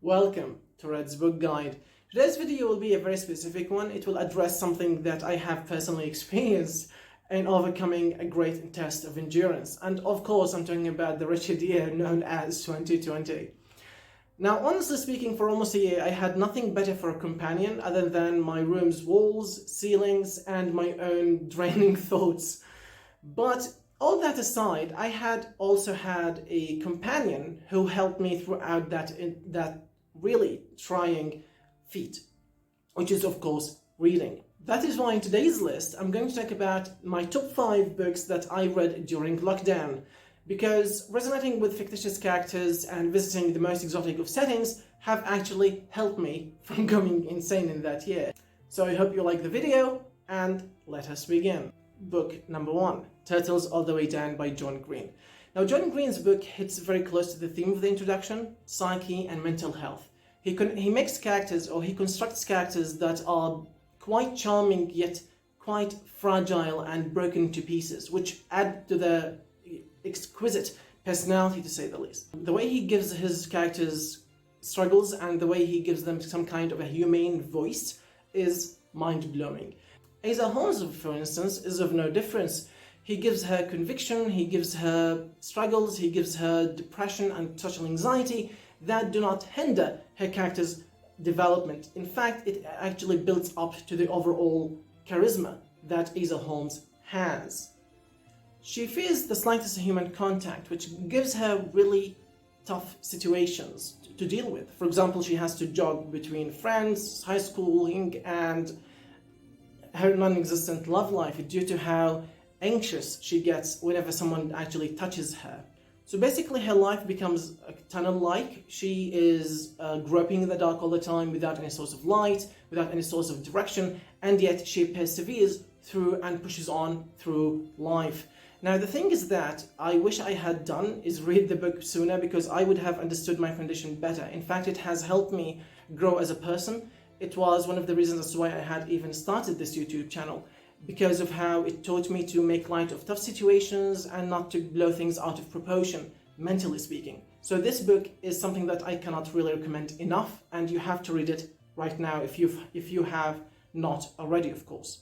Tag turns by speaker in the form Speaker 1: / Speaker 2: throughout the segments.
Speaker 1: Welcome to Red's Book Guide. Today's video will be a very specific one. It will address something that I have personally experienced in overcoming a great test of endurance. And of course, I'm talking about the wretched year known as 2020. Now, honestly speaking, for almost a year, I had nothing better for a companion other than my room's walls, ceilings, and my own draining thoughts. But all that aside, I had also had a companion who helped me throughout that really trying feat, which is of course reading. That is why in today's list I'm going to talk about my top 5 books that I read during lockdown, because resonating with fictitious characters and visiting the most exotic of settings have actually helped me from going insane in that year. So I hope you like the video, and let us begin. Book number 1, Turtles All the Way Down by John Green. Now, John Green's book hits very close to the theme of the introduction, psyche and mental health. He makes characters, or he constructs characters that are quite charming yet quite fragile and broken to pieces, which add to the exquisite personality, to say the least. The way he gives his characters struggles and the way he gives them some kind of a humane voice is mind-blowing. Asa Holmes, for instance, is of no difference. He gives her conviction, he gives her struggles, he gives her depression and social anxiety that do not hinder her character's development. In fact, it actually builds up to the overall charisma that Asa Holmes has. She fears the slightest human contact, which gives her really tough situations to deal with. For example, she has to jog between friends, high schooling, and her non-existent love life due to how anxious she gets whenever someone actually touches her. So basically her life becomes a tunnel-like. She is groping in the dark all the time without any source of light, without any source of direction, and yet she perseveres through and pushes on through life. Now, the thing is that I wish I had done is read the book sooner, because I would have understood my condition better. In fact, it has helped me grow as a person. It was one of the reasons as to why I had even started this YouTube channel, because of how it taught me to make light of tough situations and not to blow things out of proportion, mentally speaking. So this book is something that I cannot really recommend enough, and you have to read it right now if you have not already, of course.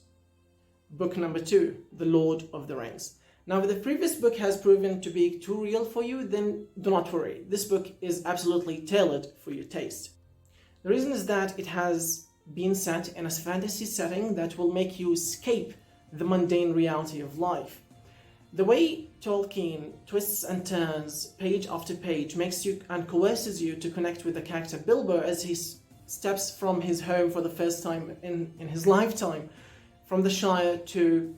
Speaker 1: Book number 2, The Lord of the Rings. Now, if the previous book has proven to be too real for you, then do not worry. This book is absolutely tailored for your taste. The reason is that it has been set in a fantasy setting that will make you escape the mundane reality of life. The way Tolkien twists and turns page after page makes you and coerces you to connect with the character Bilbo as he steps from his home for the first time in his lifetime, from the Shire, to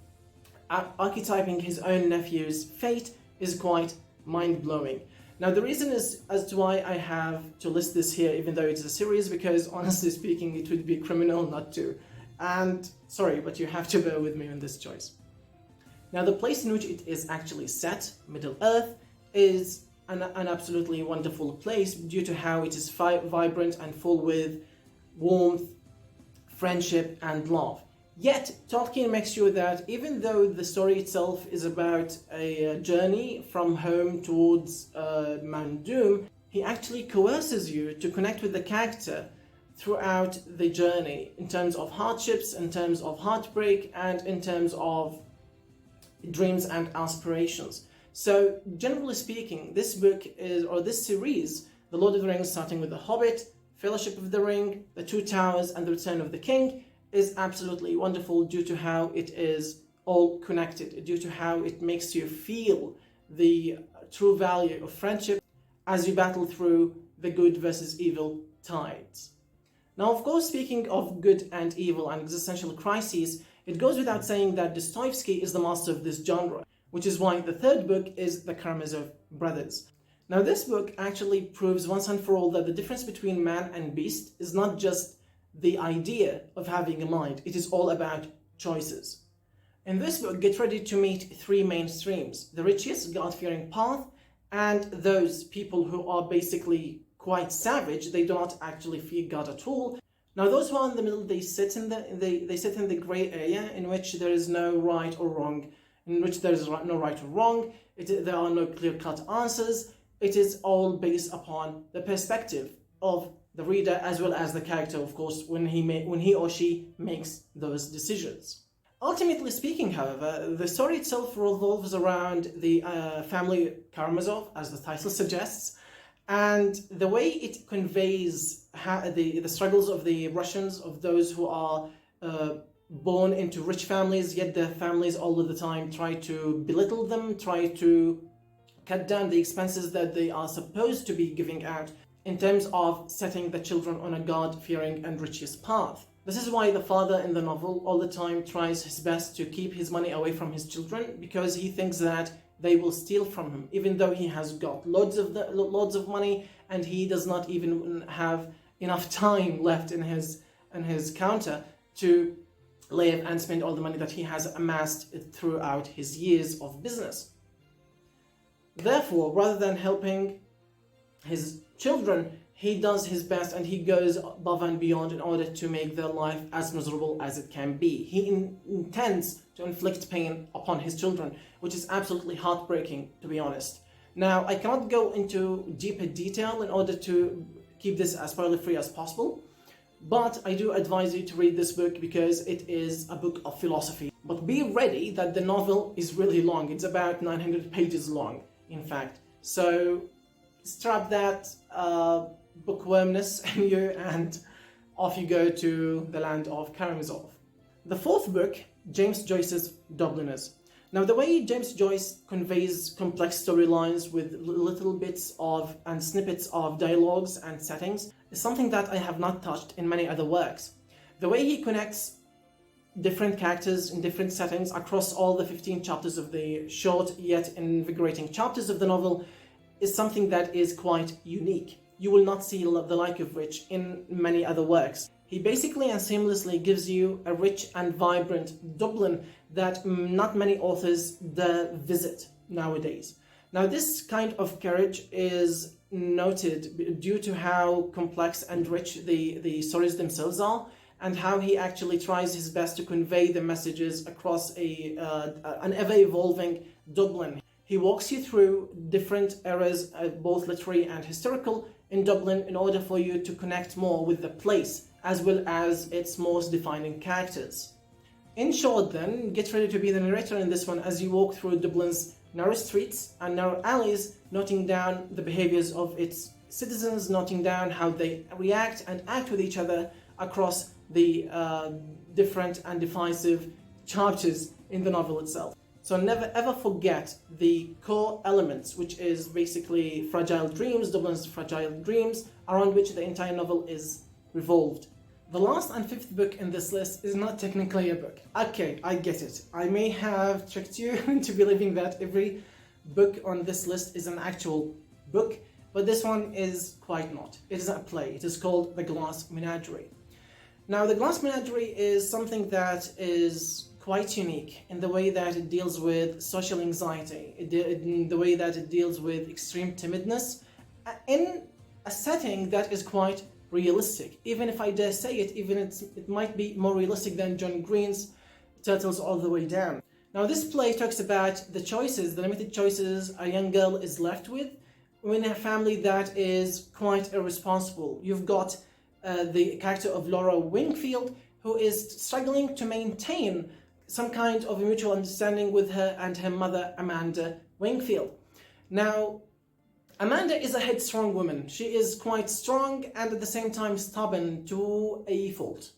Speaker 1: archetyping his own nephew's fate, is quite mind-blowing. Now, the reason is as to why I have to list this here, even though it's a series, because honestly speaking, it would be criminal not to. And sorry, but you have to bear with me on this choice. Now, the place in which it is actually set, Middle-earth, is an absolutely wonderful place due to how it is vibrant and full with warmth, friendship, and love. Yet, Tolkien makes sure that even though the story itself is about a journey from home towards Mount Doom, he actually coerces you to connect with the character throughout the journey in terms of hardships, in terms of heartbreak, and in terms of dreams and aspirations. So, generally speaking, this book this series, The Lord of the Rings, starting with The Hobbit, Fellowship of the Ring, The Two Towers, and The Return of the King, is absolutely wonderful due to how it is all connected, due to how it makes you feel the true value of friendship as you battle through the good versus evil tides. Now, of course, speaking of good and evil and existential crises, it goes without saying that Dostoevsky is the master of this genre, which is why the third book is the Kammerzov Brothers. Now, this book actually proves once and for all that the difference between man and beast is not just the idea of having a mind, it is all about choices. In this book, get ready to meet 3 main streams: the righteous, God-fearing path, and those people who are basically quite savage. They do not actually fear God at all. Now, those who are in the middle, they sit in the gray area in which there is no right or wrong, in which there is no right or wrong. There are no clear-cut answers. It is all based upon the perspective of the reader as well as the character, of course, when he or she makes those decisions. Ultimately speaking, however, the story itself revolves around the family Kammerzov, as the title suggests, and the way it conveys the struggles of the Russians, of those who are born into rich families, yet their families all of the time try to belittle them, try to cut down the expenses that they are supposed to be giving out in terms of setting the children on a God-fearing and righteous path. This is why the father in the novel all the time tries his best to keep his money away from his children, because he thinks that they will steal from him, even though he has got loads of money and he does not even have enough time left in his counter to live and spend all the money that he has amassed throughout his years of business. Therefore, rather than helping his children, he does his best and he goes above and beyond in order to make their life as miserable as it can be. He intends to inflict pain upon his children, which is absolutely heartbreaking, to be honest. Now, I cannot go into deeper detail in order to keep this as spoiler-free as possible, but I do advise you to read this book because it is a book of philosophy. But be ready that the novel is really long. It's about 900 pages long, in fact. So strap that bookwormness in you and off you go to the land of Kammerzov. The fourth book, James Joyce's Dubliners. Now, the way James Joyce conveys complex storylines with little bits of and snippets of dialogues and settings is something that I have not touched in many other works. The way he connects different characters in different settings across all the 15 chapters of the short yet invigorating chapters of the novel is something that is quite unique. You will not see the like of which in many other works. He basically and seamlessly gives you a rich and vibrant Dublin that not many authors dare visit nowadays. Now, this kind of courage is noted due to how complex and rich the stories themselves are, and how he actually tries his best to convey the messages across an ever-evolving Dublin. He walks you through different eras, both literary and historical, in Dublin in order for you to connect more with the place, as well as its most defining characters. In short then, get ready to be the narrator in this one as you walk through Dublin's narrow streets and narrow alleys, noting down the behaviors of its citizens, noting down how they react and act with each other across the different and divisive chapters in the novel itself. So never ever forget the core elements, which is basically fragile dreams, Dublin's fragile dreams, around which the entire novel is revolved. The last and fifth book in this list is not technically a book. Okay, I get it. I may have tricked you into believing that every book on this list is an actual book, but this one is quite not. It is a play. It is called The Glass Menagerie. Now, The Glass Menagerie is something that is quite unique in the way that it deals with social anxiety, in the way that it deals with extreme timidness, in a setting that is quite realistic. Even if I dare say it, it might be more realistic than John Green's Turtles All the Way Down. Now, this play talks about the choices, the limited choices a young girl is left with in a family that is quite irresponsible. You've got the character of Laura Wingfield, who is struggling to maintain some kind of a mutual understanding with her and her mother, Amanda Wingfield. Now, Amanda is a headstrong woman. She is quite strong and at the same time stubborn to a fault.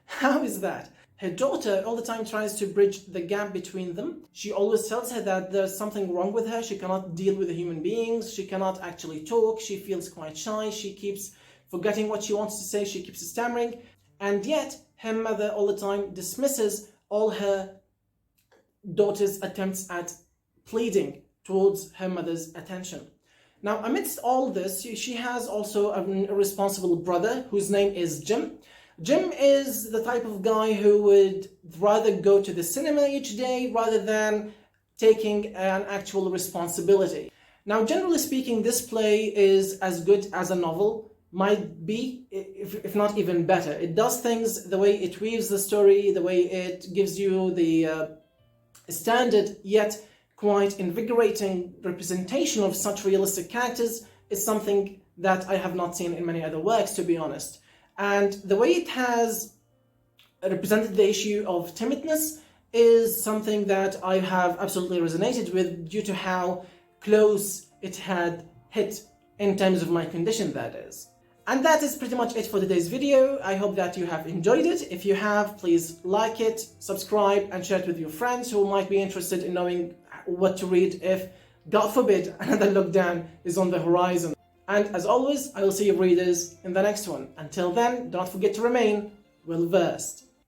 Speaker 1: How is that? Her daughter all the time tries to bridge the gap between them. She always tells her that there's something wrong with her. She cannot deal with the human beings. She cannot actually talk. She feels quite shy. She keeps forgetting what she wants to say. She keeps stammering. And yet, her mother all the time dismisses all her daughter's attempts at pleading towards her mother's attention. Now, amidst all this, she has also an irresponsible brother whose name is Jim. Jim is the type of guy who would rather go to the cinema each day rather than taking an actual responsibility. Now, generally speaking, this play is as good as a novel might be, if not even better. It does things, the way it weaves the story, the way it gives you the standard yet quite invigorating representation of such realistic characters is something that I have not seen in many other works, to be honest. And the way it has represented the issue of timidness is something that I have absolutely resonated with due to how close it had hit in terms of my condition, that is. And that is pretty much it for today's video. I hope that you have enjoyed it. If you have, please like it, subscribe, and share it with your friends who might be interested in knowing what to read if, God forbid, another lockdown is on the horizon. And as always, I will see you readers in the next one. Until then, don't forget to remain well versed.